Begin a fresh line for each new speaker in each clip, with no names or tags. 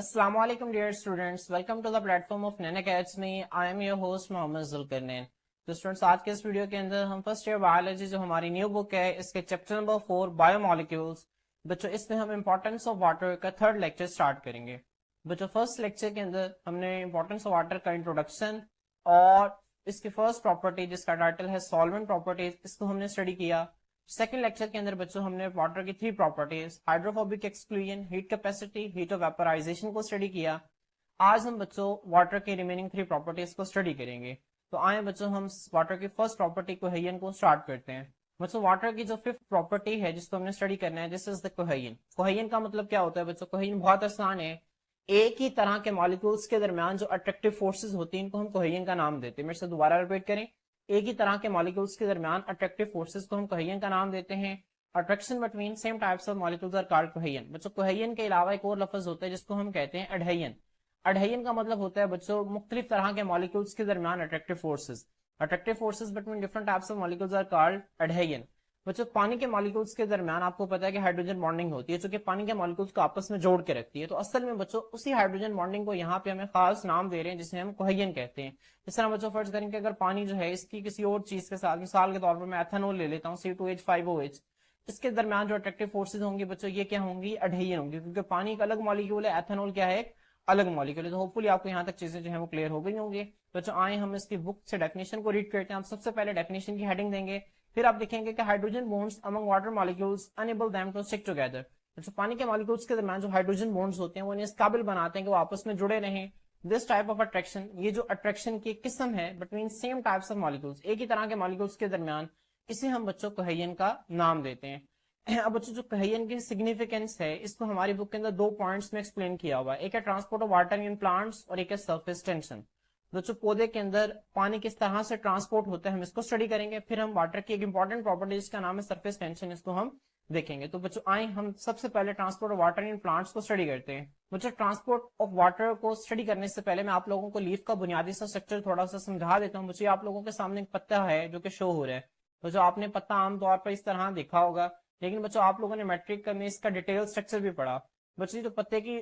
Assalamualaikum dear students, welcome to the platform of Nan Academy. I am your host Mohammad Zulqarnain. तो students आज के इस video के अंदर हम फर्स्ट ईयर बायोलॉजी जो हमारी न्यू बुक है इसके चैप्टर नंबर 4 बायोमोलिक्यूल्स बच्चों इसमें हम इंपॉर्टेंस ऑफ वाटर का थर्ड लेक्चर स्टार्ट करेंगे। बच्चों फर्स्ट लेक्चर के अंदर हमने इंपॉर्टेंस ऑफ वाटर का इंट्रोडक्शन और इसकी फर्स्ट प्रॉपर्टी जिसका टाइटल है सॉल्वेंट प्रॉपर्टीज इसको हमने स्टडी किया। सेकंड लेक्चर के अंदर बच्चों हमने वाटर की three properties hydrophobic exclusion, heat capacity, heat of vaporization को स्टडी किया। आज हम बच्चों वाटर की रिमेनिंग थ्री प्रॉपर्टीज को स्टडी करेंगे। तो आए बच्चों हम वाटर की फर्स्ट प्रॉपर्टी कोहेजन को स्टार्ट करते हैं। बच्चों वाटर की जो फिफ्थ प्रॉपर्टी है जिसको हमने स्टडी करना है this is the cohesion. Cohesion का मतलब क्या होता है बच्चों? कोहेजन बहुत आसान है। एक ही तरह के मॉलिक्यूल्स के दरमियान जो अट्रैक्टिव फोर्सेज होती हैं इनको हम कोहेजन का नाम देते हैं। मेरे से दोबारा रिपीट करें, एक ही तरह के मॉलिक्यूल्स के दरमियान अट्रैक्टिव फोर्सेस को हम कोहेजन का नाम देते हैं। Attraction between same types of molecules are called cohesion. बच्चों कोहेजन के अलावा एक और लफ्ज होता है जिसको हम कहते हैं एडहेजन। एडहेजन का मतलब होता है बच्चों मुख्तलिफ तरह के मॉलिक्यूल्स के दरमियान attractive forces. Attractive forces between different types of molecules are called adhesion. बच्चों पानी के मॉलिक्यूल्स के दरमियान आपको पता है कि हाइड्रोजन बॉन्डिंग होती है जो कि पानी के मॉलिक्यूल्स को आपस में जोड़ के रखती है। तो असल में बच्चों उसी हाइड्रोजन बॉन्डिंग को यहाँ पे हमें खास नाम दे रहे हैं जिसे हम कोहेजन कहते हैं। इस तरह बच्चों फर्ज करें कि अगर पानी जो है इसकी किसी और चीज के साथ, मिसाल के तौर पर मैं एथेनॉल ले लेता हूँ C2H5OH, इसके दरमियान जो अट्रैक्टिव फोर्सेज होंगी बच्चों ये क्या होंगी? एडहेजन होंगी, क्योंकि पानी एक अलग मॉलिक्यूल है, एथेनॉल क्या है? एक अलग मॉलिक्यूल है। तो होपफुली आपको यहाँ तक चीजें जो है वो क्लियर हो गई होंगी। बच्चों आए हम इसकी बुक से डेफिनेशन को रीड करते हैं। हम सबसे पहले डेफिनेशन की हेडिंग देंगे, फिर आप देखेंगे कि hydrogen bonds among water molecules enable them to stick together. तो पानी के मॉलिक्यूल्स के दरमियान जो हाइड्रोजन बॉन्ड्स होते हैं वो इन्हें इस काबिल बनाते हैं कि वो आपस में जुड़े रहें। दिस टाइप ऑफ अट्रैक्शन, ये जो अट्रैक्शन की किस्म है between same types of molecules, एक ही तरह के मॉलिक्यूल्स के दरमियान, इसे हम बच्चों कोहेजन का नाम देते हैं। अब बच्चों जो कोहेजन की सिग्निफिकेंस है इसको हमारी बुक के अंदर दो पॉइंट्स में एक्सप्लेन किया हुआ है। एक है transport of water in plants और एक है सरफेस टेंशन। बच्चों पौधे के अंदर पानी किस तरह से ट्रांसपोर्ट होता है हम इसको स्टडी करेंगे। फिर हम वाटर की एक इंपॉर्टेंट प्रॉपर्टी जिसका नाम है सरफेस टेंशन, इसको हम देखेंगे। तो बच्चों आए हम सबसे पहले transport of water in plants को स्टडी करते हैं। बच्चों ट्रांसपोर्ट ऑफ वाटर को स्टडी करने से पहले मैं आप लोगों को लीफ का बुनियादी सा स्ट्रक्चर थोड़ा सा समझा देता हूँ। बच्चों आप लोगों के सामने एक पत्ता है जो कि शो हो रहा है। बच्चों आपने पत्ता आमतौर पर इस तरह देखा होगा, लेकिन बच्चों आप लोगों ने मैट्रिक में इसका डिटेल स्ट्रक्चर भी पढ़ा। बच्चों जो पत्ते की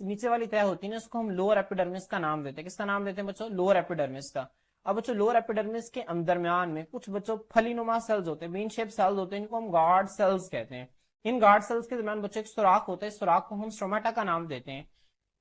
नीचे वाली तह होती है ना उसको हम लोअर एपिडर्मिस का नाम देते हैं। किसका नाम देते हैं बच्चों? लोअर एपिडर्मिस का। अब बच्चों लोअर एपिडर्मिस के दरमियान में कुछ बच्चों फलीनुमा सेल्स होते हैं, बीन शेप सेल्स होते हैं, इनको हम गार्ड सेल्स कहते हैं। इन गार्ड सेल्स के दरमियान बच्चों एक सुराख होता है, इस सुराख को हम स्ट्रोमेटा का नाम देते हैं।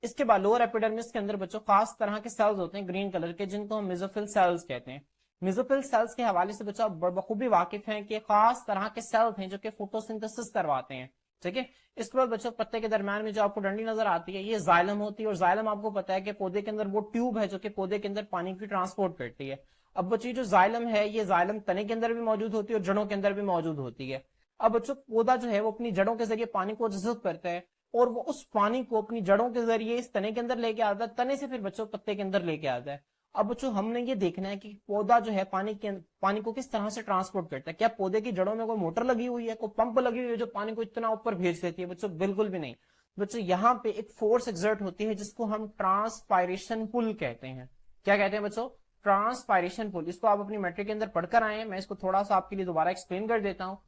इसके बाद लोअर एपिडर्मिस के अंदर बच्चों खास तरह के सेल्स होते हैं ग्रीन कलर के, जिनको हम मेसोफिल सेल्स कहते हैं। मेसोफिल सेल्स के हवाले से बच्चों बखूबी वाकिफ हैं कि खास तरह के सेल्स हैं जो कि फोटोसिंथेसिस करवाते हैं। ठीक है, इसके बाद बच्चों पत्ते के दरमियान में जो आपको डंडी नजर आती है ये जाइलम होती है, और जाइलम आपको पता है कि पौधे के अंदर वो ट्यूब है जो कि पौधे के अंदर पानी की ट्रांसपोर्ट करती है। अब बच्चों जो जाइलम है ये जाइलम तने के अंदर भी मौजूद होती है और जड़ों के अंदर भी मौजूद होती है। अब बच्चों पौधा जो है वो अपनी जड़ों के जरिए पानी को जज़ब करता है और वो उस पानी को अपनी जड़ों के जरिए इस तने के अंदर लेके आता है, तने से फिर बच्चों पत्ते के अंदर लेके आता है। अब बच्चों हमने ये देखना है कि पौधा जो है पानी को किस तरह से ट्रांसपोर्ट करता है। क्या पौधे की जड़ों में कोई मोटर लगी हुई है, कोई पंप लगी हुई है जो पानी को इतना ऊपर भेज देती है? बच्चों बिल्कुल भी नहीं। बच्चों यहाँ पे एक फोर्स एक्सर्ट होती है जिसको हम ट्रांसपायरेशन पुल कहते हैं। क्या कहते हैं बच्चों? ट्रांसपायरेशन पुल। इसको आप अपनी मैट्रिक के अंदर पढ़कर आए हैं, मैं इसको थोड़ा सा आपके लिए दोबारा एक्सप्लेन कर देता हूँ।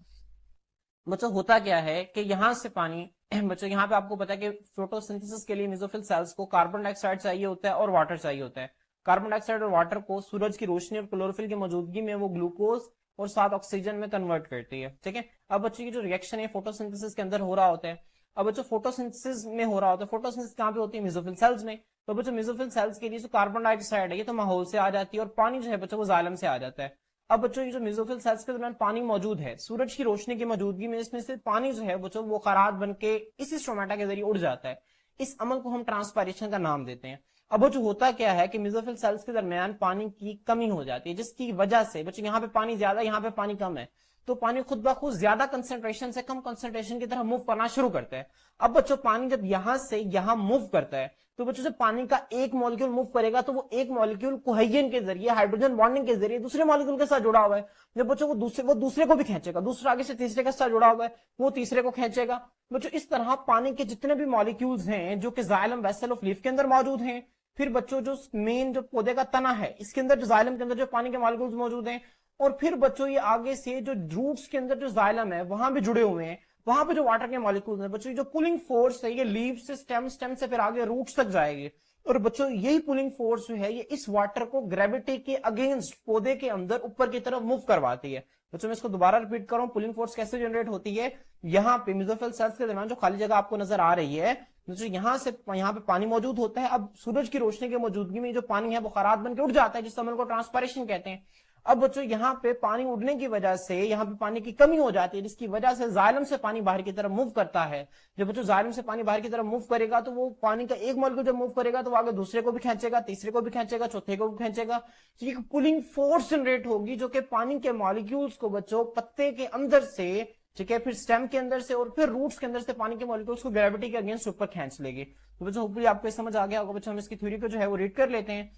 बच्चों होता क्या है कि यहाँ से पानी बच्चों यहाँ पे आपको पता है कि फोटोसिंथेसिस के लिए मेसोफिल सेल्स को कार्बन डाइऑक्साइड चाहिए होता है और वाटर चाहिए होता है। कार्बन डाइऑक्साइड और वाटर को सूरज की रोशनी और क्लोरोफिल की मौजूदगी में वो ग्लूकोज और साथ ऑक्सीजन में कन्वर्ट करती है। ठीक है, अब बच्चों की जो रिएक्शन है फोटोसिंथेसिस के अंदर हो रहा होता है। अब बच्चों फोटोसिंथेसिस में हो रहा होता है, फोटोसिंथेसिस कहाँ पे होती है? मेसोफिल सेल्स में। तो बच्चों मेसोफिल सेल्स के लिए जो कार्बन डाइऑक्साइड है ये तो माहौल से आ जाती है और पानी जो है बच्चों वो जाइलम से आ जाता है। अब बच्चों ये जो मेसोफिल सेल्स के दरमियान पानी मौजूद है, सूरज की रोशनी की मौजूदगी में इसमें से पानी जो है बच्चों वो खराद बन के इसी स्ट्रोमेटा के जरिए उड़ जाता है। इस अमल को हम ट्रांसपायरेशन का नाम देते हैं। अब वो जो होता क्या है कि मेसोफिल सेल्स के दरमियान पानी की कमी हो जाती है, जिसकी वजह से बच्चों यहाँ पे पानी ज्यादा, यहाँ पे पानी कम है, तो पानी खुद ब खुद ज्यादा कंसंट्रेशन से कम कंसंट्रेशन की तरफ मूव करना शुरू करता है। अब बच्चों पानी जब यहां से यहां मूव करता है तो बच्चों जब पानी का एक मॉलिक्यूल मूव करेगा तो वो एक मॉलिक्यूल कोहेजन के जरिए, हाइड्रोजन बॉन्डिंग के जरिए दूसरे मॉलिक्यूल के साथ जुड़ा हुआ है। जब बच्चों वो दूसरे को भी खींचेगा, दूसरा आगे से तीसरे के साथ जुड़ा हुआ है वो तीसरे को खींचेगा। बच्चों इस तरह पानी के जितने भी मॉलिक्यूल्स हैं जो कि जाइलम वेसल ऑफ लीफ के अंदर मौजूद हैं, फिर बच्चों जो मेन जो पौधे का तना है इसके अंदर जो जाइलम के अंदर जो पानी के मॉलिक्यूल्स मौजूद हैं, और फिर बच्चों ये आगे से जो रूट्स के अंदर जो जाइलम है वहां भी जुड़े हुए हैं, वहां पे जो वाटर के मॉलिक्यूल्स हैं बच्चों, जो पुलिंग फोर्स है ये लीव से स्टेम, स्टेम से फिर आगे रूट्स तक जाएगी। और बच्चों यही पुलिंग फोर्स जो है ये इस वाटर को ग्रेविटी के अगेंस्ट पौधे के अंदर ऊपर की तरफ मूव करवाती है। बच्चों मैं इसको दोबारा रिपीट कर रहा हूं, पुलिंग फोर्स कैसे जनरेट होती है। यहाँ पे मेसोफिल सेल्स के दरमियान जो खाली जगह आपको नजर आ रही है, यहाँ से यहाँ पे पानी मौजूद होता है। अब सूरज की रोशनी की मौजूदगी में जो पानी है बुखारात बनकर उड़ जाता है, जिससे हम लोग ट्रांसपायरेशन कहते हैं। अब बच्चों यहाँ पे पानी उड़ने की वजह से यहाँ पे पानी की कमी हो जाती है, जिसकी वजह से जाइलम से पानी बाहर की तरफ मूव करता है। जब बच्चों जाइलम से पानी बाहर की तरफ मूव करेगा तो वो पानी का एक मॉलिक्यूल जब मूव करेगा तो वो आगे दूसरे को भी खींचेगा, तीसरे को भी खींचेगा, चौथे को भी खींचेगा। तो ये पुलिंग फोर्स जनरेट होगी जो कि पानी के मॉलिक्यूल्स को बच्चों पत्ते के अंदर से, ठीक है, फिर स्टेम के अंदर से और फिर रूट्स के अंदर से पानी के मॉलिक्यूल्स को ग्रेविटी के अगेंस्ट ऊपर खींच लेगी। तो बच्चों होपफुली आपको समझ आ गया होगा। बच्चों हम इसकी थ्योरी को जो है वो रीड कर लेते हैं।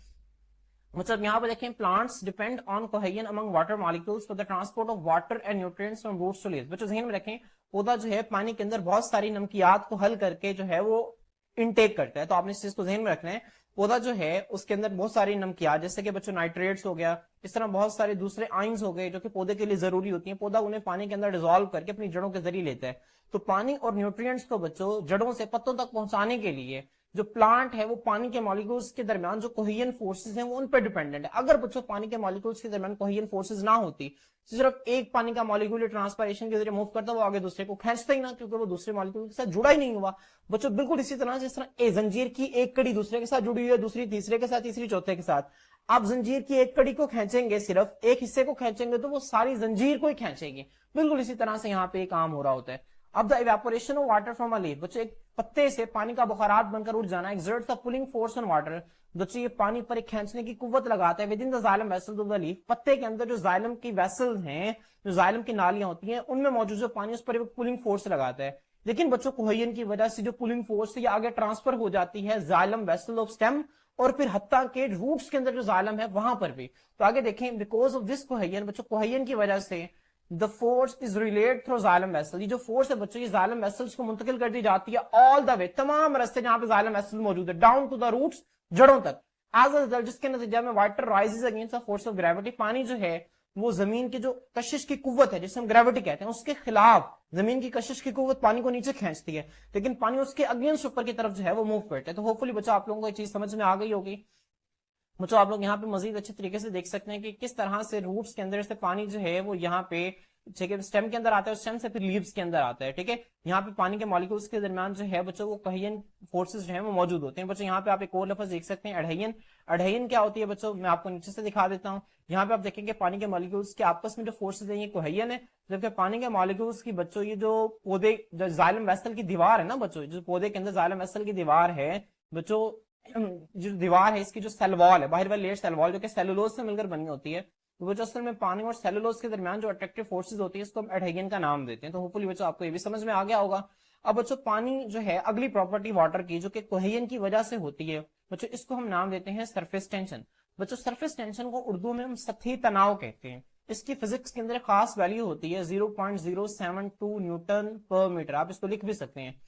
मतलब यहाँ पे देखें, plants depend on cohesion among water molecules for the transport of water and nutrients from roots to leaves. बच्चों ध्यान में रखें, पौधा जो है पानी के अंदर बहुत सारी नमकियात को हल करके जो है वो इनटेक करता है। तो आपने इस चीज को ध्यान में रखना है। पौधा जो है उसके अंदर बहुत सारी नमकियात, जैसे कि बच्चों नाइट्रेट्स हो गया, इस तरह बहुत सारे दूसरे आइंस हो गए जो कि पौधे के लिए जरूरी होती हैं, पौधा उन्हें पानी के अंदर डिसॉल्व करके अपनी जड़ों के जरिए लेता है। तो पानी और न्यूट्रिएंट्स को बच्चों जड़ों से पत्तों तक पहुंचाने के लिए जो प्लांट है वो पानी के मॉलिक्यूल्स के दरमियान जो कोहेजन फोर्सेस हैं वो उन पर डिपेंडेंट है। अगर बच्चों पानी के मॉलिक्यूल्स के दरमियान कोहेजन फोर्सेस ना होती, सिर्फ एक पानी का मॉलिक्यूल ट्रांसपायरेशन के जरिए मूव करता, वो आगे दूसरे को खींचता ही ना, क्योंकि वो दूसरे मॉलिक्यूल के साथ जुड़ा ही नहीं हुआ। बच्चों बिल्कुल इसी तरह जिस तरह एक जंजीर की एक कड़ी दूसरे के साथ जुड़ी हुई है, दूसरी तीसरे के साथ, तीसरी चौथे के साथ। आप जंजीर की एक कड़ी को खींचेंगे, सिर्फ एक हिस्से को खींचेंगे तो वो सारी जंजीर को ही खींचेगी। बिल्कुल इसी तरह से यहाँ पे काम हो रहा होता है। अब the evaporation of water from a leaf, बच्चों एक पत्ते से पानी का बुखारात बनकर उड़ जाना, exerts the pulling force on water. बच्चों ये पानी पर एक खींचने की कुव्वत लगाता है with in the xylem vessels of the leaf. पत्ते के अंदर जो जाइलम की वेसल हैं, जो जाइलम की नालियां होती हैं, उनमें मौजूद जो पानी उस पर एक पुलिंग फोर्स लगाता है। लेकिन बच्चों कोहेजन की वजह से जो पुलिंग फोर्स है ये आगे ट्रांसफर हो जाती है जाइलम वेसल ऑफ स्टेम और फिर हत्ता के रूट्स के अंदर जो जाइलम है वहां पर भी। तो आगे देखें, बिकॉज ऑफ दिस कोहेजन, बच्चों कोहेजन की वजह से the force is relate through xylem vessel. ये जो फोर्स है बच्चों, ये जाइलम वेसल्स को मुंतकिल कर दी जाती है ऑल द वे, तमाम रास्ते जहां पे जाइलम वेसल मौजूद है, डाउन टू द रूट्स, जड़ों तक। एज अ रिजल्ट, जिसके नतीजे में water rises against the force of gravity, पानी जो है वो जमीन की जो कशिश की कुव्वत है जिसे हम ग्रेविटी कहते हैं उसके खिलाफ, जमीन की कशिश की कुव्वत पानी को नीचे खींचती है, लेकिन पानी उसके अगेंस्ट ऊपर की तरफ जो है वो मूव करता है। तो होपफुली बच्चों आप लोगों को ये चीज समझ में आ गई होगी। बच्चों आप लोग यहाँ पे मजीद अच्छे तरीके से देख सकते हैं कि किस तरह से रूट्स के अंदर से पानी जो है वो यहाँ पे, ठीक है, स्टेम के अंदर आता है, स्टेम से फिर लीव्स के अंदर आता है। ठीक है, यहाँ पे पानी के मॉलिक्यूल्स के दरमियान जो है बच्चों वो कोहेजन फोर्सेस जो है वो मौजूद होते हैं। बच्चों यहाँ पे आप एक और लफ्ज देख सकते हैं, एडहेजन। एडहेजन क्या होती है बच्चों, मैं आपको नीचे से दिखा देता हूँ। यहाँ पे आप देखेंगे पानी के मॉलिक्यूल्स के आपस में जो फोर्सेज है ये कोहेजन है, जबकि पानी के मॉलिक्यूल्स की बच्चों ये जो पौधे, जो जाइलम वेसल की दीवार है ना बच्चों, जो पौधे के अंदर जाइलम वेसल की दीवार है बच्चों, जो दीवार है इसकी जो सेल वॉल है, बाहर वाली लेयर सेल वॉल जो कि सेलुलोज से मिलकर बनी होती है, तो वो जो असल में पानी और सेलुलोज के दरमियान जो अट्रैक्टिव फोर्सेज होती है इसको हम एडहेजन का नाम देते हैं। तो होपफुली बच्चों आपको ये भी समझ में आ गया होगा। अब बच्चों पानी जो है अगली प्रॉपर्टी वाटर की जो कि कोहेजन की वजह से होती है बच्चों, इसको हम नाम देते हैं सरफेस टेंशन। बच्चों सरफेस टेंशन को उर्दू में हम सतही तनाव कहते हैं। इसकी फिजिक्स के अंदर खास वैल्यू होती है 0.072 न्यूटन पर मीटर। आप इसको लिख भी सकते हैं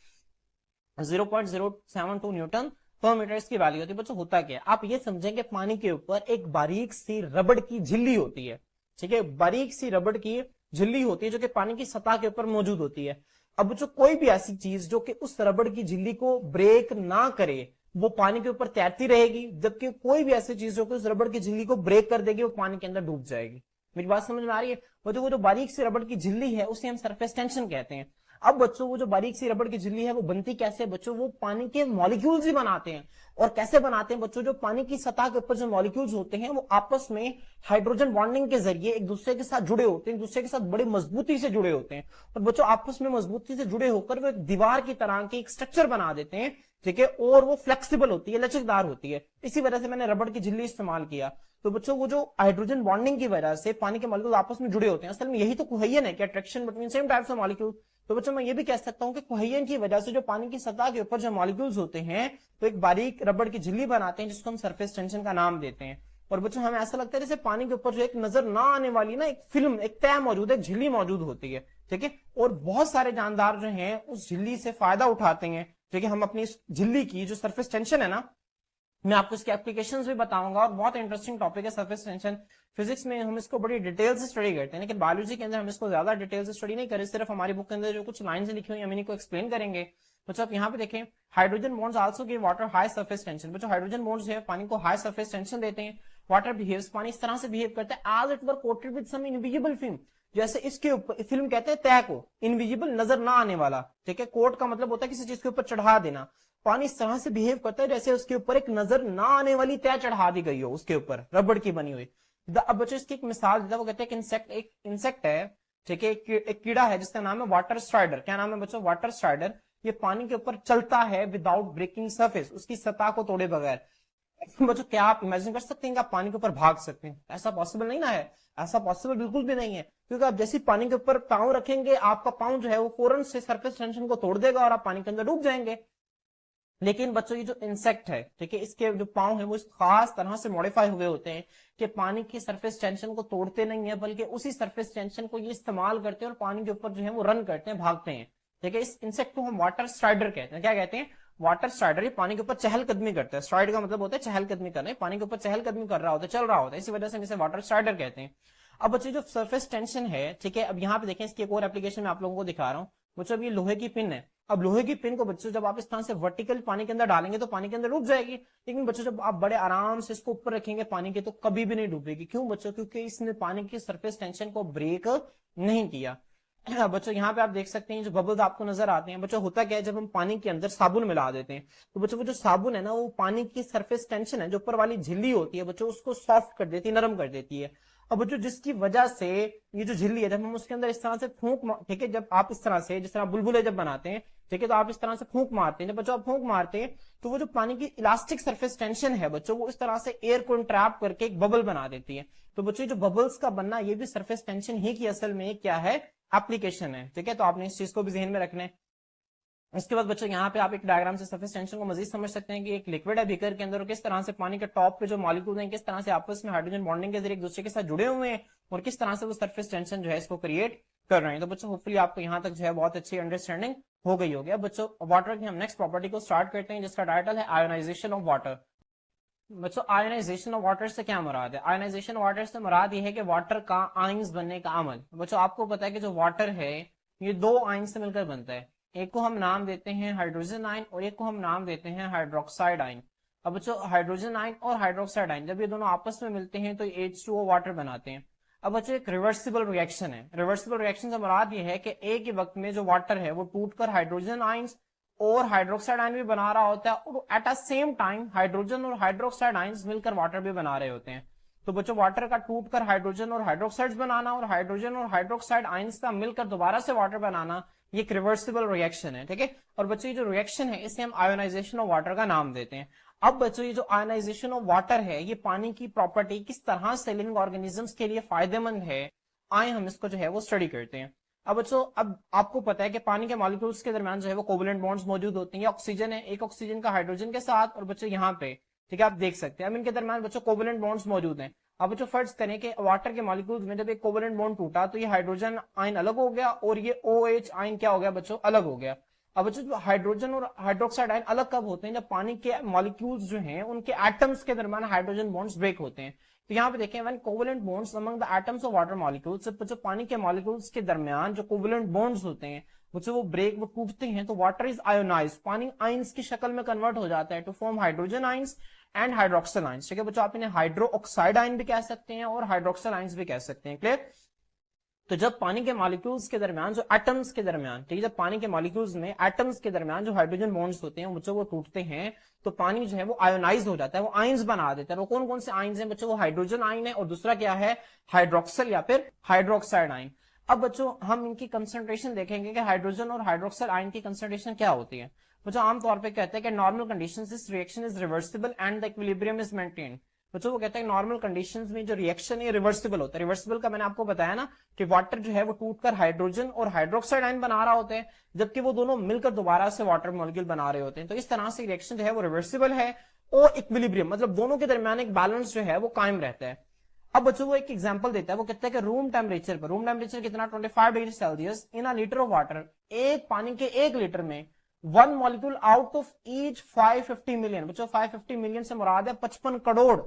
0.072 न्यूटन पर मीटर इसकी वैल्यू होती है। बच्चों होता क्या है, आप ये समझेंगे पानी के ऊपर एक बारीक सी रबड़ की झिल्ली होती है। ठीक है, बारीक सी रबड़ की झिल्ली होती है जो कि पानी की सतह के ऊपर मौजूद होती है। अब बच्चों कोई भी ऐसी चीज जो कि उस रबड़ की झिल्ली को ब्रेक ना करे वो पानी के ऊपर तैरती रहेगी, जबकि कोई भी ऐसी चीज जो कि उस रबड़ की झिल्ली को ब्रेक कर देगी वो पानी के अंदर डूब जाएगी। मेरी बात समझ में आ रही है? वो जो बारीक सी रबड़ की झिल्ली है उसे हम सरफेस टेंशन कहते हैं। अब बच्चों वो जो बारीक सी रबड़ की झिल्ली है वो बनती कैसे बच्चों, वो पानी के मॉलिक्यूल्स ही बनाते हैं। और कैसे बनाते हैं बच्चों, जो पानी की सतह के ऊपर जो मॉलिक्यूल्स होते हैं वो आपस में हाइड्रोजन बॉन्डिंग के जरिए एक दूसरे के साथ जुड़े होते हैं, एक दूसरे के साथ बड़ी मजबूती से जुड़े होते हैं। और बच्चों आपस में मजबूती से जुड़े होकर वो एक दीवार की तरह के एक स्ट्रक्चर बना देते हैं। ठीक है, और वो फ्लेक्सिबल होती है, लचकदार होती है। इसी वजह से मैंने रबड़ की झिल्ली इस्तेमाल किया। तो बच्चों वो जो हाइड्रोजन बॉन्डिंग की वजह से पानी के मॉलिक्यूल आपस में जुड़े होते हैं, असल में यही तो कोहेजन है कि attraction between same types of molecule. तो बच्चों मैं ये भी कह सकता हूं कि कोहेजन की वजह से जो पानी की सतह के ऊपर जो मॉलिक्यूल्स होते हैं तो एक बारीक रबड़ की झिल्ली बनाते हैं जिसको हम सरफेस टेंशन का नाम देते हैं। और बच्चों हमें ऐसा लगता है जैसे पानी के ऊपर जो एक नजर ना आने वाली ना एक फिल्म, एक तह मौजूद है, एक झिल्ली मौजूद होती है। ठीक है, और बहुत सारे जानदार जो हैं उस झिल्ली से फायदा उठाते हैं। ठीक है, हम अपनी इस झिल्ली की जो सरफेस टेंशन है ना मैं आपको इसकी एप्लीकेशंस भी बताऊंगा और बहुत इंटरेस्टिंग टॉपिक है सरफेस टेंशन। फिजिक्स में हम इसको बड़ी डिटेल से स्टडी करते हैं, लेकिन बायोलॉजी के अंदर हम इसको ज्यादा डिटेल से स्टडी नहीं करें, सिर्फ हमारी बुक के अंदर जो कुछ लाइंस लिखी हुई हम इन्हीं को एक्सप्लेन करेंगे। बच्चों आप यहाँ पे देखें, hydrogen bonds also give water high surface tension. बच्चों हाइड्रोजन बॉन्ड्स है पानी को हाई सरफेस टेंशन देते हैं। वाटर बिहेव्स, पानी इस तरह से बिहेव करता है as it were coated with some invisible film, जैसे इसके ऊपर फिल्म कहते हैं तह को, इनविजिबल नजर ना आने वाला, ठीक है। कोट का मतलब होता है किसी चीज के ऊपर चढ़ा देना। पानी इस तरह से बिहेव करता है जैसे उसके ऊपर एक नजर ना आने वाली तह चढ़ा दी गई हो, उसके ऊपर रबड़ की बनी हुई। अब बच्चों इसकी एक मिसाल देता है, वो कहते हैं एक इंसेक्ट है, ठीक है, एक कीड़ा है जिसका नाम है वाटर स्ट्राइडर। क्या नाम है बच्चों? Water strider. ये पानी के ऊपर चलता है विदाउट ब्रेकिंग सरफेस, उसकी सतह को तोड़े बगैर। बच्चों क्या आप इमेजिन कर सकते हैं कि आप पानी के ऊपर भाग सकते हैं? ऐसा पॉसिबल नहीं ना है, ऐसा पॉसिबल बिल्कुल भी नहीं है, क्योंकि आप जैसे पानी के ऊपर पांव रखेंगे आपका पांव जो है वो फौरन से सरफेस टेंशन को तोड़ देगा और आप पानी के अंदर डूब जाएंगे। लेकिन बच्चों ये जो इंसेक्ट है, ठीक है, इसके जो पांव है वो इस खास तरह से मॉडिफाई हुए होते हैं कि पानी की सरफेस टेंशन को तोड़ते नहीं है, बल्कि उसी सरफेस टेंशन को ये इस्तेमाल करते हैं और पानी के ऊपर जो है वो रन करते हैं, भागते हैं, ठीक है। इस इंसेक्ट को हम वाटर स्ट्राइडर कहते हैं। क्या कहते हैं? Water strider. ये पानी के ऊपर चहलकदमी करता है। स्ट्राइड का मतलब होता है चहलकदमी करना है, पानी के ऊपर चहलकदमी कर रहा होता है, चल रहा होता है, इसी वजह से हम इसे वाटर स्ट्राइडर कहते हैं। अब बच्चे जो सरफेस टेंशन है, ठीक है, अब यहाँ पे देखें, इसकी एक और एप्लीकेशन मैं आप लोगों को दिखा रहा हूँ। बच्चों अब ये लोहे की पिन है। अब लोहे की पिन को बच्चों जब आप इस तरह से वर्टिकल पानी के अंदर डालेंगे तो पानी के अंदर डूब जाएगी, लेकिन बच्चों जब आप बड़े आराम से इसको ऊपर रखेंगे पानी के तो कभी भी नहीं डूबेगी। क्यों बच्चों? क्योंकि इसने पानी की सरफेस टेंशन को ब्रेक नहीं किया। बच्चों यहाँ पे आप देख सकते हैं जो बबल्स आपको नजर आते हैं। बच्चों होता क्या है, जब हम पानी के अंदर साबुन मिला देते हैं तो बच्चों वो जो साबुन है ना, वो पानी की सरफेस टेंशन है जो ऊपर वाली झिल्ली होती है बच्चों, उसको सॉफ्ट कर देती है, नरम कर देती है। अब बच्चों जिसकी वजह से ये जो झिल्ली है, जब हम उसके अंदर इस तरह से ठीक है, जब आप इस तरह से, जिस तरह बुलबुले जब बनाते हैं, ठीक है, तो आप इस तरह से फूंक मारते हैं। जब बच्चों आप फूंक मारते हैं तो वो जो पानी की इलास्टिक सरफेस टेंशन है बच्चों, वो इस तरह से एयर को इंट्रैप करके एक बबल बना देती है। तो बच्चों जो बबल्स का बनना, ये भी सरफेस टेंशन ही की असल में क्या है, एप्लीकेशन है, ठीक है। तो आपने इस चीज को भी ध्यान में रखना है। इसके बाद बच्चों यहाँ पे आप एक डायग्राम से सरफेस टेंशन को मजीद समझ सकते हैं कि एक लिक्विड है बीकर के अंदर, और किस तरह से पानी के टॉप पे जो मॉलिक्यूल हैं किस तरह से आपस में हाइड्रोजन बॉन्डिंग के जरिए एक दूसरे के साथ जुड़े हुए हैं और किस तरह से वो सरफेस टेंशन जो है इसको क्रिएट कर रहे हैं। तो बच्चों होपफुली आपको यहाँ तक जो है बहुत अच्छी अंडरस्टैंडिंग हो गई होगी। अब बच्चों वाटर की हम नेक्स्ट प्रॉपर्टी को स्टार्ट करते हैं, जिसका टाइटल है आयोनाइजेशन ऑफ वाटर। बच्चों आयोनाइजेशन ऑफ वाटर से क्या मुराद है? आयोनाइजेशन ऑफ वाटर से मुराद ये है कि वाटर का आयंस बनने का अमल। बच्चों आपको पता है कि जो वाटर है ये दो आयन से मिलकर बनता है। एक को हम नाम देते हैं हाइड्रोजन आयन और एक को हम नाम देते हैं हाइड्रोक्साइड आयन। अब बच्चों हाइड्रोजन आयन और हाइड्रोक्साइड आयन जब ये दोनों आपस में मिलते हैं तो H2O वाटर बनाते हैं। अब बच्चों एक रिवर्सिबल रिएक्शन है। रिवर्सिबल रिएक्शन से मुराद ये है कि एक ही वक्त में जो वाटर है वो टूटकर हाइड्रोजन आयंस और हाइड्रोक्साइड आयन भी बना रहा होता है, और at a same time hydrogen और हाइड्रोक्साइड आयंस मिलकर वाटर भी बना रहे होते हैं। तो बच्चों वाटर का टूटकर हाइड्रोजन और हाइड्रोक्साइड्स बनाना और हाइड्रोजन और हाइड्रोक्साइड आयंस का मिलकर दोबारा से वाटर बनाना, ये एक रिवर्सिबल रिएक्शन है, ठीक है। और बच्चों ये जो रिएक्शन है इसे हम आयोनाइजेशन ऑफ वाटर का नाम देते हैं। अब बच्चों ये जो आयोनाइजेशन ऑफ वाटर है ये पानी की प्रॉपर्टी किस तरह से लिविंग ऑर्गेनिजम्स के लिए फायदेमंद है, आए हम इसको जो है वो स्टडी करते हैं। अब बच्चों अब आपको पता है कि पानी के मॉलिक्यूल्स के दरमियान जो है वो कोवलेंट बॉन्ड्स मौजूद होते हैं। ये ऑक्सीजन है, एक ऑक्सीजन का हाइड्रोजन के साथ, और बच्चों यहाँ पे ठीक है आप देख सकते हैं अब इनके दरमियान बच्चों कोवलेंट बॉन्ड्स मौजूद हैं। अब बच्चों फर्ज करें कि वाटर के मॉलिक्यूल्स में जब एक कोवलेंट बॉन्ड टूटा तो ये हाइड्रोजन आयन अलग हो गया और ये OH आयन क्या हो गया बच्चों, अलग हो गया। अब बच्चों जो हाइड्रोजन और हाइड्रोक्साइड आयन अलग कब होते हैं? जब पानी के मॉलिक्यूल्स जो हैं उनके एटम्स के दरमियान हाइड्रोजन बॉन्ड्स ब्रेक होते हैं। तो यहाँ पे देखें when covalent bonds among the atoms of water molecules, जो पानी के मॉलिक्यूल्स के दरमियान जो कोवलेंट बॉन्ड्स होते हैं वो ब्रेक, वो टूटते हैं, तो वाटर इज आयोनाइज्ड, पानी आयंस की शक्ल में कन्वर्ट हो जाता है to form hydrogen ions and hydroxyl ions, ठीक है बच्चों। आप इन्हें हाइड्रोक्साइड आयन भी कह सकते हैं और हाइड्रोक्सिल आयंस भी कह सकते हैं, क्लियर। तो जब पानी के मॉलिक्यूल्स के दरमियान जो एटम्स के दरमियान, ठीक है, जब पानी के मॉलिक्यूल्स में एटम्स के दरमियान जो हाइड्रोजन बॉन्ड्स होते हैं बच्चों वो टूटते हैं तो पानी जो है वो आयोनाइज हो जाता है, वो आयंस बना देता है। वो कौन कौन से आयंस हैं बच्चों? वो हाइड्रोजन आयन है और दूसरा क्या है, हाइड्रोक्सिल या फिर हाइड्रोक्साइड आयन। अब बच्चों हम इनकी कंसंट्रेशन देखेंगे कि हाइड्रोजन और हाइड्रोक्साइड आयन की कंसंट्रेशन क्या होती है। बच्चों आमतौर पर कहते हैं कि normal conditions this reaction is reversible and the equilibrium is maintained. बच्चों वो कहते हैं नॉर्मल कंडीशंस में जो रिएक्शन है रिवर्सिबल होता है। रिवर्सिबल का मैंने आपको बताया ना कि वाटर जो है वो टूटकर हाइड्रोजन और हाइड्रोक्साइड आयन बना रहा होता है, जबकि वो दोनों मिलकर दोबारा से वाटर मॉलिक्यूल बना रहे होते हैं। तो इस तरह से रिएक्शन जो है वो रिवर्सिबल है और इक्विलिब्रियम मतलब दोनों के दरमियान एक बैलेंस जो है वो कायम रहता है। अब बच्चों वो एक एग्जांपल देता है, वो कहता है कि रूम टेम्परेचर पर, रूम टेम्परेचर कितना 25 degree Celsius in a litre of water, एक पानी के 1 लीटर में 1 molecule out of each 550 million. बच्चों 550 मिलियन से मुराद है 55 करोड़।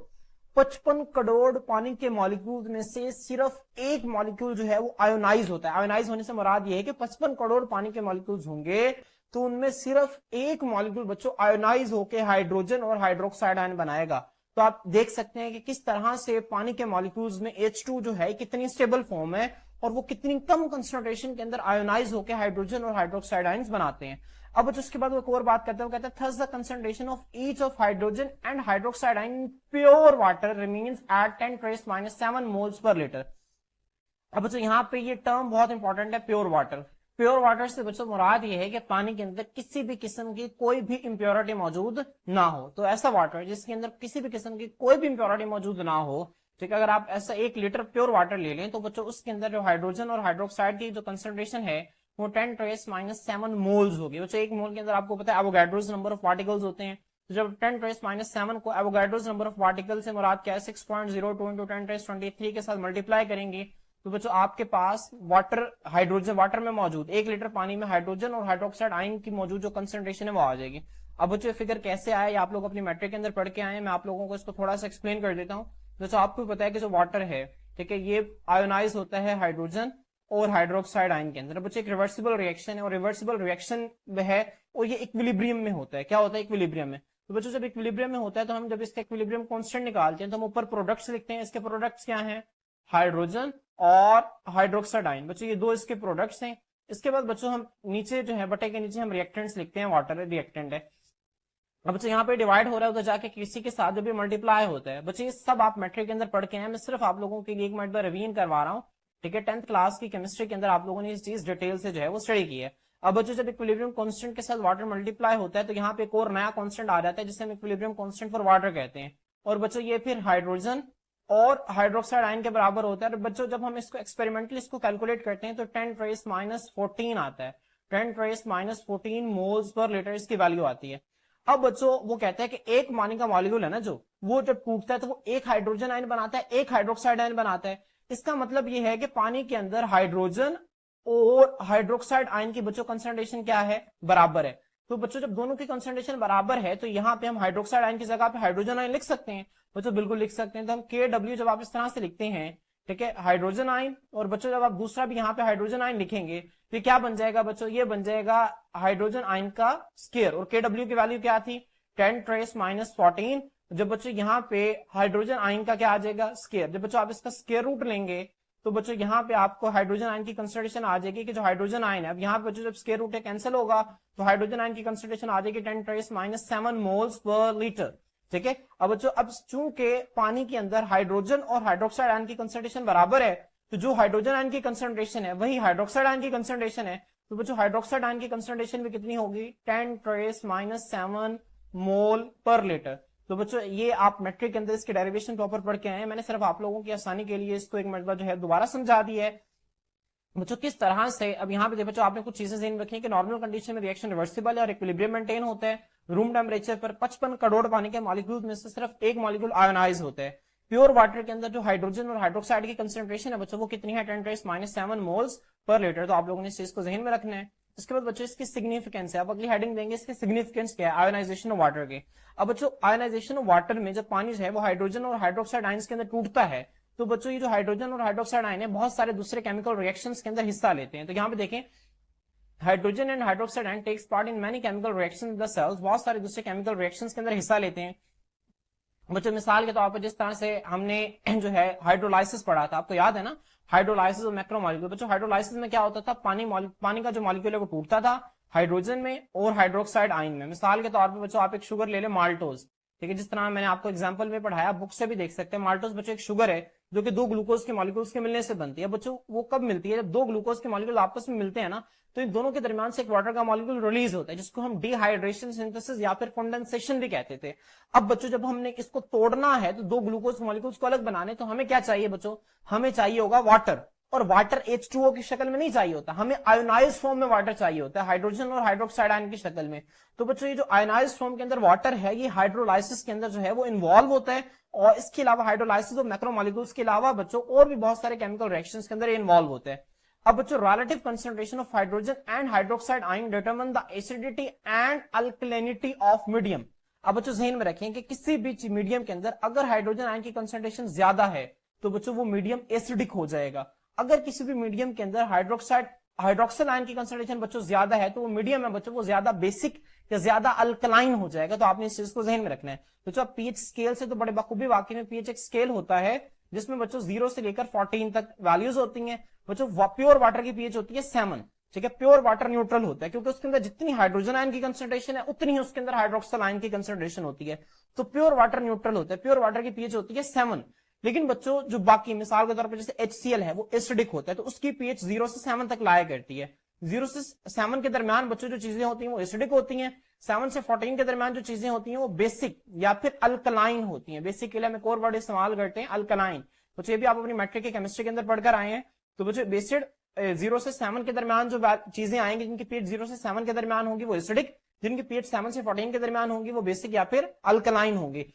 55 करोड़ पानी के मॉलिक्यूल में से सिर्फ एक मॉलिक्यूल जो है वो आयोनाइज होता है। आयोनाइज होने से मुराद ये है कि 55 करोड़ पानी के मॉलिक्यूल्स होंगे तो उनमें सिर्फ एक मॉलिक्यूल बच्चों आयोनाइज होकर हाइड्रोजन और हाइड्रोक्साइड आयन बनाएगा। तो आप देख सकते हैं कि किस तरह से पानी के मॉलिक्यूल्स में H2 जो है कितनी स्टेबल फॉर्म है और वो कितनी कम कंसंट्रेशन के अंदर आयोनाइज होकर हाइड्रोजन और हाइड्रोक्साइड आयंस बनाते हैं। अब उसके बाद वो एक और बात करते हैं, वो कहता है thus the concentration of each of hydrogen and hydroxide ion pure water remains at 10⁻⁷ moles per litre. अब बच्चों यहाँ पे ये टर्म बहुत इंपॉर्टेंट है, प्योर वाटर। प्योर वाटर से बच्चों मुराद ये है कि पानी के अंदर किसी भी किस्म की कोई भी इंप्योरिटी मौजूद ना हो। तो ऐसा वाटर जिसके अंदर किसी भी किस्म की कोई भी इंप्योरिटी मौजूद ना हो, ठीक है। अगर आप ऐसा 1 लीटर प्योर वाटर ले लें तो बच्चों उसके अंदर जो हाइड्रोजन और हाइड्रोक्साइड की जो कंसंट्रेशन है वो 10⁻⁷ मोल्स होगी। बच्चों एक मोल के अंदर आपको पता है एवोगाड्रोस नंबर ऑफ पार्टिकल्स होते हैं। तो जब 10⁻⁷ को एवोगाड्रोस नंबर ऑफ पार्टिकल से मुराद क्या है 6.02 × 10⁻23 के साथ मल्टीप्लाई करेंगे तो बच्चों आपके पास वाटर हाइड्रोजन वाटर में मौजूद 1 लीटर पानी में हाइड्रोजन और हाइड्रोक्साइड आयन की मौजूद जो कंसंट्रेशन है वो आ जाएगी। अब बच्चों फिगर कैसे आया ये आप लोग अपनी मैट्रिक के अंदर पढ़ के आए हैं, मैं आप लोगों को इसको थोड़ा सा एक्सप्लेन कर देता हूँ। दोस्तों आपको पता है कि जो वाटर है, ठीक है, ये आयोनाइज होता है हाइड्रोजन और हाइड्रोक्साइड आयन के अंदर। बच्चों एक रिवर्सिबल रिएक्शन है और रिवर्सिबल रिएक्शन है और ये इक्विलिब्रियम में होता है। क्या होता है इक्विलिब्रियम में? तो बच्चों जब इक्विलिब्रियम में होता है तो हम जब इसका इक्विलिब्रियम कांस्टेंट निकालते हैं तो हम ऊपर प्रोडक्ट्स लिखते हैं। इसके प्रोडक्ट्स क्या हैं? हाइड्रोजन और हाइड्रोक्साइड आयन। बच्चों ये दो इसके प्रोडक्ट्स हैं। इसके बाद बच्चों हम नीचे जो है बटे के नीचे हम रिएक्टेंट्स लिखते हैं, वाटर रिएक्टेंट है। अब बच्चों यहाँ पे डिवाइड हो रहा है उधर जाके किसी के साथ जो भी मल्टीप्लाई होता है। बच्चों ये सब आप मैट्रिक के अंदर पढ़ के हैं, मैं सिर्फ आप लोगों के लिए एक मिनट में रिवीजन करवा रहा हूँ, ठीक है। 10th क्लास की केमिस्ट्री के अंदर आप लोगों ने इस चीज डिटेल से जो है वो स्टडी की है। अब बच्चों जब इक्विलिब्रियम कांस्टेंट के साथ वाटर मल्टीप्लाई होता है तो यहाँ पे एक और नया कांस्टेंट आ जाता है जिसे हम इक्विलिब्रियम कांस्टेंट फॉर वाटर कहते हैं। और बच्चों ये फिर हाइड्रोजन और हाइड्रोक्साइड आयन के बराबर होता है। और बच्चों जब हम इसको एक्सपेरिमेंटली इसको कैलकुलेट करते हैं तो 10⁻⁻14 आता है। 10⁻⁻14 मोल्स पर लीटर इसकी वैल्यू आती है। अब बच्चों वो कहता है कि एक पानी का मॉलिक्यूल है ना जो वो जब टूटता है तो वो एक हाइड्रोजन आयन बनाता है, एक हाइड्रोक्साइड आयन बनाता है। इसका मतलब ये है कि पानी के अंदर हाइड्रोजन और हाइड्रोक्साइड आयन की बच्चों कंसंट्रेशन क्या है? बराबर है। तो बच्चों जब दोनों की कंसंट्रेशन बराबर है तो यहाँ पे हम हाइड्रोक्साइड आयन की जगह पे हाइड्रोजन आयन लिख सकते हैं। बच्चों बिल्कुल लिख सकते हैं। तो हम KW जब आप इस तरह से लिखते हैं, ठीक है, हाइड्रोजन आयन, और बच्चों जब आप दूसरा भी यहाँ पे हाइड्रोजन आयन लिखेंगे तो क्या बन जाएगा बच्चों? ये बन जाएगा हाइड्रोजन आयन का स्क्वायर। और KW की वैल्यू क्या थी? 10⁻⁻14। जब बच्चों यहाँ पे हाइड्रोजन आयन का क्या आ जाएगा? स्क्वायर। जब बच्चों आप इसका स्क्वायर रूट लेंगे तो बच्चों यहाँ पे आपको हाइड्रोजन आयन की कंसंट्रेशन आ जाएगी कि जो हाइड्रोजन आयन है, अब यहाँ पे बच्चों जब स्क्वायर रूट कैंसिल होगा तो हाइड्रोजन आयन की कंसंट्रेशन आ जाएगी 10⁻⁷ मोल्स पर लीटर, ठीक है। अब बच्चों अब चूंकि पानी के अंदर हाइड्रोजन और हाइड्रोक्साइड आयन की कंसंट्रेशन बराबर है तो जो हाइड्रोजन आयन की कंसंट्रेशन है वही हाइड्रोक्साइड आयन की कंसंट्रेशन है। तो बच्चों हाइड्रोक्साइड आयन की कंसंट्रेशन भी कितनी होगी? 10⁻⁷ मोल पर लीटर। तो बच्चों ये आप मैट्रिक के अंदर इसके डेरिवेशन प्रॉपर पढ़ के आए हैं। मैंने सिर्फ आप लोगों की आसानी के लिए इसको एक मरतबा जो है दोबारा समझा दिया है बच्चों किस तरह से। अब यहाँ पे बच्चों आपने कुछ चीजें ध्यान रखी कि नॉर्मल कंडीशन में रिएक्शन रिवर्सिबल है और इक्विलिब्रियम मेंटेन होता है। रूम टेम्परेचर पर 55 करोड़ पानी के मॉलिक्यूल में से सिर्फ एक मॉलिक्यूल आयोनाइज होता है। प्योर वाटर के अंदर जो हाइड्रोजन और हाइड्रोक्साइड की कंसंट्रेशन है बच्चों वो कितनी है? 10⁻⁷ मोल्स पर लीटर। तो आप लोगों ने इस चीज को ध्यान में रखना है। इसके बाद बच्चों इसकी सिग्निफिकेंस है, आप अगली हेडिंग देंगे इसकी सिग्निफिकेंस क्या है? आयोनाइजेशन ऑफ वाटर की। अब बच्चों आयोनाइजेशन ऑफ वाटर में जब पानी है वो हाइड्रोजन और हाइड्रोक्साइड आयंस के अंदर टूटता है तो बच्चों ये जो हाइड्रोजन और हाइड्रोक्साइड आयन है बहुत सारे दूसरे केमिकल रिएक्शंस के अंदर हिस्सा लेते हैं। तो यहाँ पे देखें hydrogen and hydroxide ion takes part in many chemical reactions in the cells, बहुत सारे दूसरे केमिकल रिएक्शंस के अंदर हिस्सा लेते हैं। बच्चों मिसाल के तौर पर जिस तरह से हमने जो है हाइड्रोलाइसिस पढ़ा था, आपको याद है ना, हाइड्रोलाइसिस और मैक्रोमोलिक्यूल। बच्चों हाइड्रोलाइसिस में क्या होता था? पानी का जो मॉलिक्यूल है वो टूटता था हाइड्रोजन में और हाइड्रोक्साइड आयन में। मिसाल के तौर पर बच्चों आप एक शुगर ले लें, माल्टोज, ठीक है, जिस तरह मैंने आपको एग्जांपल में पढ़ाया, बुक से भी देख सकते हैं। माल्टोज बच्चों एक शुगर है जो कि 2 ग्लूकोज के मॉलिक्यूल्स के मिलने से बनती है। बच्चों वो कब मिलती है? जब 2 ग्लूकोज के मॉलिक्यूल आपस में मिलते हैं ना तो इन दोनों के दरमियान से एक वाटर का मॉलिक्यूल रिलीज होता है जिसको हम डिहाइड्रेशन सिंथेसिस या फिर कंडेंसेशन भी कहते थे। अब बच्चों जब हमने इसको तोड़ना है तो 2 ग्लूकोज मॉलिक्यूल्स को अलग बनाने तो हमें क्या चाहिए बच्चों? हमें चाहिए होगा वाटर। और वाटर H2O की शक्ल में नहीं चाहिए होता, हमें आयोनाइज फॉर्म में वाटर चाहिए होता है, हाइड्रोजन और हाइड्रोक्साइड आयन की शक्ल में। तो बच्चों ये जो आयोनाइज फॉर्म के अंदर वाटर है ये हाइड्रोलाइसिस के अंदर जो है वो इन्वॉल्व होता है। और इसके अलावा हाइड्रोलाइसिस और मैक्रोमोलिक्यूल्स के अलावा बच्चों और भी बहुत सारे केमिकल रिएक्शंस के अंदर इन्वॉल्व होते हैं। अब बच्चों relative concentration of hydrogen and hydroxide ion determine the acidity and alkalinity of medium. अब बच्चों ध्यान में रखें कि किसी भी मीडियम के अंदर अगर हाइड्रोजन आयन की कंसंट्रेशन ज्यादा है तो बच्चों वो मीडियम एसिडिक हो जाएगा। अगर किसी भी मीडियम के अंदर हाइड्रोक्सिल आयन की कंसंट्रेशन बच्चों ज्यादा है तो वो मीडियम है बच्चों वो ज्यादा बेसिक या ज्यादा अल्कलाइन हो जाएगा। तो आपने इस चीज को ध्यान में रखना है। बच्चों पीएच स्केल से तो बड़े बखूबी वाकई में पीएच एक स्केल होता है जिसमें बच्चों 0 से लेकर 14 तक वैल्यूज होती हैं। बच्चों प्योर वाटर की पीएच होती है 7, ठीक है। प्योर वाटर न्यूट्रल होता है क्योंकि उसके अंदर जितनी हाइड्रोजन आयन की कंसंट्रेशन है उतनी ही उसके अंदर हाइड्रोक्सिल आयन की कंसंट्रेशन होती है। तो प्योर वाटर न्यूट्रल होता है, प्योर वाटर की पीएच होती है 7। लेकिन बच्चों जो बाकी मिसाल के तौर पर जैसे HCl है वो एसिडिक होता है तो उसकी पीएच 0 से 7 तक लाया करती है। 0 से 7 के दरमियान बच्चों जो चीजें होती हैं वो एसिडिक होती हैं। 7 से 14 के दरमियान जो चीजें होती हैं वो बेसिक या फिर अल्कलाइन होती हैं। बेसिक के लिए हम एक और वर्ड इस्तेमाल करते हैं अल्कलाइन। बच्चों ये भी आप अपनी मैट्रिक की केमिस्ट्री के अंदर पढ़कर आए हैं। तो बच्चों बेसिड 0 से 7 के दरमियान जो चीजें आएंगी जिनकी पीएच 0 से 7 के दरमियान होगी वो एसिडिक, जिनकी पीएच 7 से 14 के दरमियान होगी वो बेसिक या फिर अल्कलाइन होगी।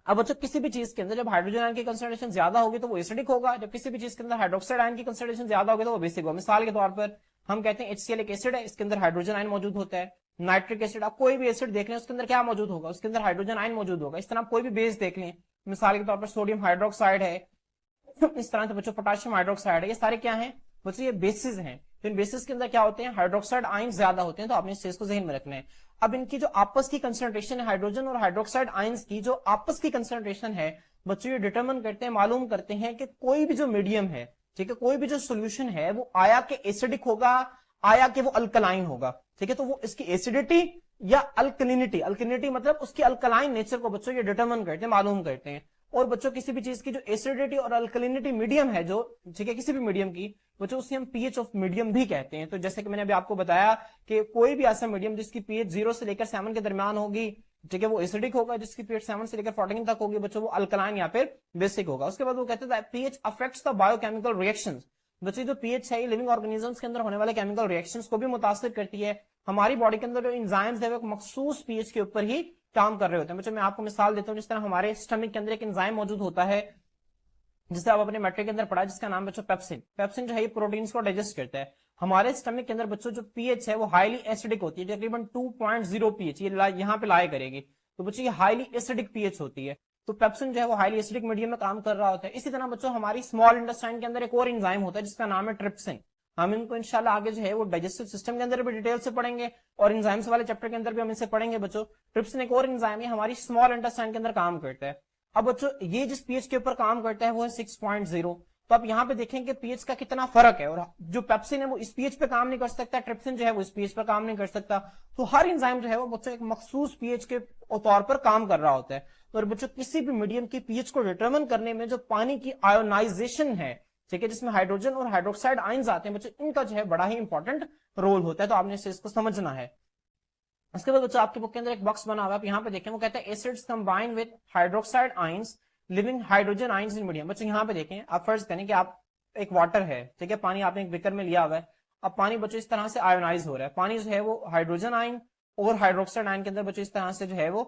अब बच्चों किसी भी चीज के अंदर जब हाइड्रोजन आयन की कंसंट्रेशन ज्यादा होगी तो वो एसिडिक होगा, जब किसी भी चीज के अंदर हाइड्रोक्साइड आयन की कंसंट्रेशन ज्यादा होगी तो वो बेसिक होगा। मिसाल के तौर पर हम कहते हैं HCl एक एसिड है, इसके अंदर हाइड्रोजन आयन मौजूद होता है। नाइट्रिक एसिड, आप कोई भी एसिड देख लें उसके अंदर क्या मौजूद होगा, उसके अंदर हाइड्रोजन आयन मौजूद होगा। इस तरह आप कोई भी बेस देख लें, मिसाल के तौर पर सोडियम हाइड्रोक्साइड है, इस तरह से बच्चों पोटेशियम हाइड्रोक्साइड है, ये सारे क्या हैं बच्चों ये बेसिस हैं। तो इन बेसिस के अंदर क्या होते हैं हाइड्रोक्साइड आयन ज्यादा होते हैं। तो आपने इस चीज को ध्यान में रखना है। अब इनकी जो आपस की कंसंट्रेशन है हाइड्रोजन और हाइड्रोक्साइड आयंस की जो आपस की कंसंट्रेशन है बच्चों ये डिटरमिन करते हैं, मालूम करते हैं कि कोई भी जो मीडियम है, ठीक है, कोई भी जो सोल्यूशन है वो आया के एसिडिक होगा आया के वो अल्कलाइन होगा, ठीक है। तो वो इसकी एसिडिटी या अल्कलिनिटी, अल्कलिनिटी मतलब उसकी अल्कलाइन नेचर को बच्चों ये डिटरमिन करते हैं, मालूम करते हैं। और बच्चों किसी भी चीज की जो एसिडिटी और अल्कलिनिटी मीडियम है जो, ठीक है, किसी भी मीडियम की बच्चों उसे हम पीएच ऑफ मीडियम भी कहते हैं। तो जैसे कि मैंने अभी आपको बताया कि कोई भी ऐसा मीडियम जिसकी पीएच 0 से लेकर 7 के दरमियान होगी, ठीक है, वो एसिडिक होगा। जिसकी पीएच 7 से लेकर 14 तक होगी बच्चों वो अल्कलाइन या फिर बेसिक होगा। उसके बाद वो कहते हैं pH affects the biochemical reactions. बच्चों जो पीएच है लिविंग ऑर्गेनिजम्स के अंदर होने वाले केमिकल रिएक्शंस को भी मुतासिर करती है। हमारी बॉडी के अंदर जो एंजाइम्स है वो मखसूस पीएच के ऊपर ही काम कर रहे होते हैं। बच्चों मैं आपको मिसाल देता हूं, जिस तरह हमारे स्टमक के अंदर एक एंजाइम मौजूद होता है जिसे आप अपने मैट्रिक के अंदर पढ़ा जिसका नाम बच्चों पेप्सिन। पेप्सिन जो है ये प्रोटीन्स को डाइजेस्ट करता है। हमारे स्टमक के अंदर बच्चों जो पीएच है वो हाईली एसिडिक होती है, तकरीबन 2.0 पीएच ये यहाँ पे लाया करेगी। तो बच्चों ये हाईली एसिडिक पीएच होती है। तो पेप्सिन जो है वो हाईली एसिडिक मीडियम में काम कर रहा होता है। इसी तरह बच्चों हमारी स्मॉल इंटेस्टाइन के अंदर एक और एंजाइम होता है जिसका नाम है ट्रिप्सिन। हम इनको इंशाल्लाह आगे जो है वो डाइजेस्टिव सिस्टम के अंदर भी डिटेल से पढ़ेंगे और एंजाइम्स वाले चैप्टर के अंदर भी हम इसे पढ़ेंगे। बच्चों ट्रिप्सिन एक और एंजाइम है, हमारी स्मॉल इंटेस्टाइन के अंदर काम करता है। अब बच्चों ये जिस पीएच के ऊपर काम करता है वो है 6.0। तो आप यहाँ पे देखेंगे पीएच का कितना फर्क है। और जो पेप्सिन है वो इस पीएच पे काम नहीं कर सकता, ट्रिप्सिन जो है वो इस पीएच पर काम नहीं कर सकता। तो हर एंजाइम जो है वो बच्चों एक मखसूस पीएच के तौर पर काम कर रहा होता है। और बच्चों किसी भी मीडियम की पीएच को डिटरमिन करने में जो पानी की आयोनाइजेशन है, ठीक है, जिसमें हाइड्रोजन और हाइड्रोक्साइड आयंस आते हैं बच्चों, इनका जो है बड़ा ही इंपॉर्टेंट रोल होता है। तो आपने इसको समझना है। उसके बाद बच्चों आपके बुक के अंदर एक बॉक्स बना हुआ है, आप यहाँ पे देखें, वो कहता है acids combine with hydroxide ions living hydrogen ions in medium. बच्चों यहाँ पे देखें, आप फर्ज करें कि आप एक वाटर है, ठीक है, पानी आपने एक बिकर में लिया हुआ है। अब पानी बच्चों इस तरह से आयोनाइज हो रहा है। पानी जो है वो हाइड्रोजन आयन और हाइड्रोक्साइड आयन के अंदर बच्चों इस तरह से जो है वो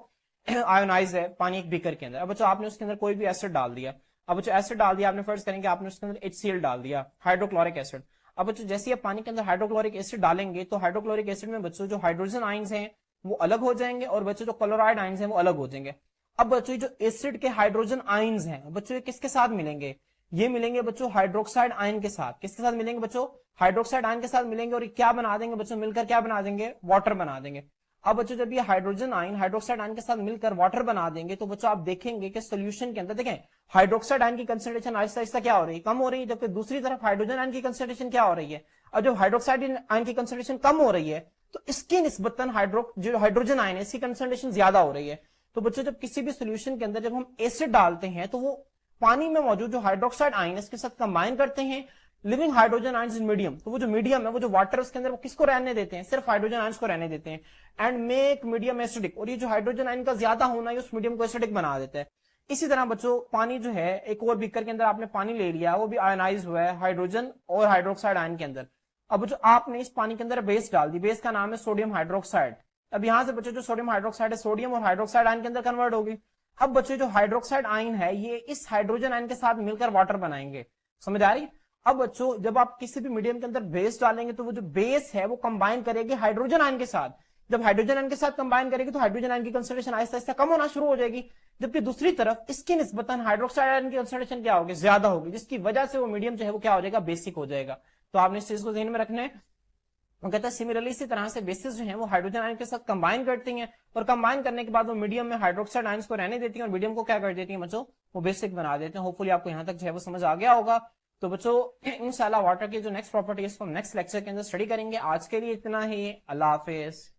आयोनाइज है पानी एक बिकर के अंदर। अब बच्चों आपने उसके अंदर कोई भी एसिड डाल दिया। अब बच्चों एसिड डाल दिया आपने, फर्ज करेंगे आपने उसके अंदर HCl डाल दिया, हाइड्रोक्लोरिक एसिड। अब बच्चों जैसे ही आप पानी के अंदर हाइड्रोक्लोरिक एसिड डालेंगे तो हाइड्रोक्लोरिक एसिड में बच्चों जो हाइड्रोजन आयंस हैं वो अलग हो जाएंगे और बच्चों जो क्लोराइड आयंस हैं वो अलग हो जाएंगे। अब बच्चों जो एसिड के हाइड्रोजन आयंस हैं बच्चों ये किसके साथ मिलेंगे, ये मिलेंगे बच्चों हाइड्रोक्साइड आयन के साथ। किसके साथ मिलेंगे बच्चों, हाइड्रोक्साइड आयन के साथ मिलेंगे। और क्या बना देंगे बच्चों, मिलकर क्या बना देंगे, वाटर बना देंगे। अब बच्चों जब ये हाइड्रोजन आयन हाइड्रोक्साइड आयन के साथ मिलकर वाटर बना देंगे तो बच्चों आप देखेंगे कि सोल्यूशन के अंदर देखें हाइड्रोक्साइड आयन की कंसंट्रेशन आहिस्ता आहिस्ता क्या हो रही है, कम हो रही है, जबकि दूसरी तरफ हाइड्रोजन आयन की कंसंट्रेशन क्या हो रही है। और जब हाइड्रोक्साइड आयन की कंसंट्रेशन कम हो रही है तो इसकी निस्बतन जो हाइड्रोजन आयन है इसकी कंसंट्रेशन ज्यादा हो रही है। तो बच्चों जब किसी भी सोल्यूशन के अंदर जब हम एसिड डालते हैं तो वो पानी में मौजूद जो हाइड्रोक्साइड आयन है इसके साथ कंबाइन करते हैं living hydrogen ions in medium. तो वो जो मीडियम है वो जो वाटर उसके अंदर वो किसको रहने देते हैं, सिर्फ हाइड्रोजन आयंस को रहने देते हैं। And make medium acidic. और ये जो हाइड्रोजन आयन का ज्यादा होना है उस मीडियम को एसिडिक बना देता है। इसी तरह बच्चों पानी जो है एक और बीकर के अंदर आपने पानी ले लिया, वो भी आयनाइज हुआ है हाइड्रोजन और हाइड्रोक्साइड आयन के अंदर। अब जो आपने इस पानी के अंदर बेस डाल दी, बेस का नाम है सोडियम हाइड्रोक्साइड। अब यहां से बच्चों जो सोडियम हाइड्रोक्साइड है सोडियम और हाइड्रोक्साइड आयन के अंदर कन्वर्ट होगी। अब बच्चों जो हाइड्रोक्साइड आयन है ये इस हाइड्रोजन आयन के साथ मिलकर वाटर बनाएंगे, समझ आ रही है। अब बच्चों जब आप किसी भी मीडियम के अंदर बेस डालेंगे तो वो जो बेस है वो कंबाइन करेगी हाइड्रोजन आयन के साथ। जब हाइड्रोजन आयन के साथ कंबाइन करेगी तो हाइड्रोजन आयन की कंसंट्रेशन आहिस्ता आहिस्ता कम होना शुरू हो जाएगी, जबकि दूसरी तरफ इसकी निस्बतन हाइड्रोक्साइड आयन की कंसंट्रेशन क्या होगी, ज्यादा होगी, जिसकी वजह से वो मीडियम जो है वो क्या हो जाएगा, बेसिक हो जाएगा। तो आपने इस चीज को ध्यान में रखना है। वो कहता है सिमिलरली इसी तरह से बेसिस जो है वो हाइड्रोजन आयन के साथ कंबाइन करती हैं, और कंबाइन करने के बाद वो मीडियम में हाइड्रोक्साइड आयंस को रहने देती हैं और मीडियम को क्या कर देती हैं बच्चों, वो बेसिक बना देते हैं। होपफुली आपको यहाँ तक जो है वो समझ आ गया होगा। तो बच्चों इंशाल्लाह वाटर की जो नेक्स्ट प्रॉपर्टी है इसको हम नेक्स्ट लेक्चर के अंदर स्टडी करेंगे। आज के लिए इतना ही, अल्लाह हाफिज।